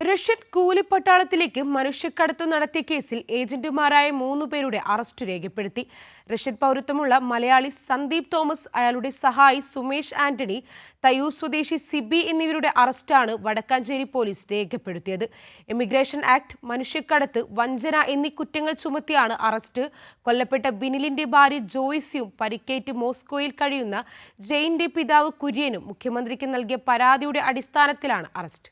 Russian കൂലിപ്പട്ടാളത്തിലേക്ക് മനുഷ്യക്കടത്തു നടത്തിയ കേസിൽ ഏജന്റുമാരായ 3 പേരുടെ അറസ്റ്റ് രേഖപ്പെടുത്തി. റഷ്യൻ പൗരത്വമുള്ള മലയാളി സന്ദീപ് തോമസ്, അയാളുടെ സഹായി സുമേഷ് ആന്റണി, തയ്യൂർ സ്വദേശി സിബി എന്നിവരുടെ അറസ്റ്റാണ് വടക്കാഞ്ചേരി പോലീസ് രേഖപ്പെടുത്തിയത്. ഇമിഗ്രേഷൻ ആക്ട്, മനുഷ്യക്കടത്ത്, വഞ്ചന എന്നീ കുറ്റങ്ങൾ ചുമത്തിയാണ് അറസ്റ്റ്. കൊല്ലപ്പെട്ട ബിനിലിന്റെ ഭാര്യ ജോയ്സിയും പരിക്കേറ്റ് മോസ്കോയിൽ കഴിയുന്ന ജെയിന്റെ പിതാവ് കുര്യനും മുഖ്യമന്ത്രിക്ക് നൽകിയ പരാതിയുടെ അടിസ്ഥാനത്തിലാണ് അറസ്റ്റ്.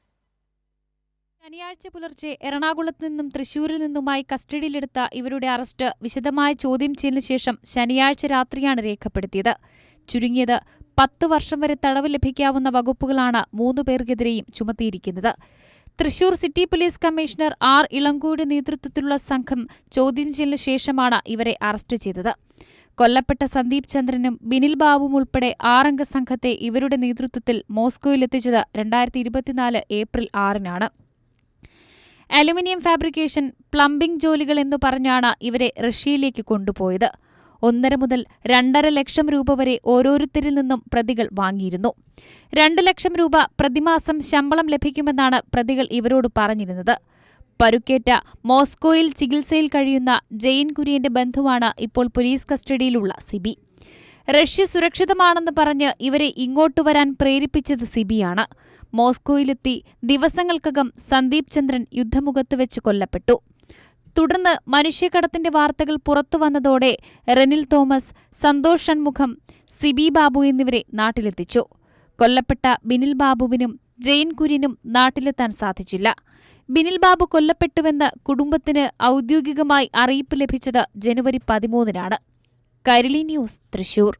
ശനിയാഴ്ച പുലർച്ചെ എറണാകുളത്ത് നിന്നും തൃശൂരിൽ നിന്നുമായി കസ്റ്റഡിയിലെടുത്ത ഇവരുടെ അറസ്റ്റ് വിശദമായ ചോദ്യം ചെയ്യലിന് ശേഷം ശനിയാഴ്ച രാത്രിയാണ് രേഖപ്പെടുത്തിയത്. ചുരുങ്ങിയത് 10 വർഷം വരെ തടവ് ലഭിക്കാവുന്ന വകുപ്പുകളാണ് 3 പേർക്കെതിരെയും ചുമത്തിയിരിക്കുന്നത്. Thrissur city police commissioner R ഇളങ്കോയുടെ നേതൃത്വത്തിലുള്ള സംഘം ചോദ്യം ചെയ്യലിന് ശേഷമാണ് ഇവരെ അറസ്റ്റ് ചെയ്തത്. കൊല്ലപ്പെട്ട സന്ദീപ് ചന്ദ്രനും ബിനിൽ ബാബുവും ഉൾപ്പെടെ 6 അംഗ സംഘത്തെ ഇവരുടെ നേതൃത്വത്തിൽ മോസ്കോയിലെത്തിച്ചത് 2024 ഏപ്രിൽ 6-നാണ്. അലുമിനിയം ഫാബ്രിക്കേഷൻ, പ്ലംബിംഗ് ജോലികൾ എന്നു പറഞ്ഞാണ് ഇവരെ റഷ്യയിലേക്ക് കൊണ്ടുപോയത്. 1.5 മുതൽ 2.5 ലക്ഷം രൂപ വരെ ഓരോരുത്തരിൽ നിന്നും പ്രതികൾ വാങ്ങിയിരുന്നു. 2 ലക്ഷം രൂപ പ്രതിമാസം ശമ്പളം ലഭിക്കുമെന്നാണ് പ്രതികൾ ഇവരോട് പറഞ്ഞിരുന്നത്. പരുക്കേറ്റ മോസ്കോയിൽ ചികിത്സയിൽ കഴിയുന്ന ജെയിൻ കുര്യന്റെ ബന്ധുവാണ് ഇപ്പോൾ പോലീസ് കസ്റ്റഡിയിലുള്ള സിബി. റഷ്യ സുരക്ഷിതമാണെന്ന് പറഞ്ഞ് ഇവരെ ഇങ്ങോട്ട് വരാൻ പ്രേരിപ്പിച്ചത് സിബിയാണ്. മോസ്കോയിലെത്തി ദിവസങ്ങൾക്കകം സന്ദീപ് ചന്ദ്രൻ യുദ്ധമുഖത്ത് വെച്ച് കൊല്ലപ്പെട്ടു. തുടർന്ന് മനുഷ്യക്കടത്തിന്റെ വാർത്തകൾ പുറത്തുവന്നതോടെ റെനിൽ തോമസ്, സന്തോഷ് ഷൺമുഖം, സിബി ബാബു എന്നിവരെ നാട്ടിലെത്തിച്ചു. കൊല്ലപ്പെട്ട ബിനിൽ ബാബുവിനും ജെയിൻ കുര്യനും നാട്ടിലെത്താൻ സാധിച്ചില്ല. ബിനിൽ ബാബു കൊല്ലപ്പെട്ടുവെന്ന് കുടുംബത്തിന് ഔദ്യോഗികമായി അറിയിപ്പ് ലഭിച്ചത് ജനുവരി 13-നാണ്. കൈരളി ന്യൂസ്, തൃശൂർ.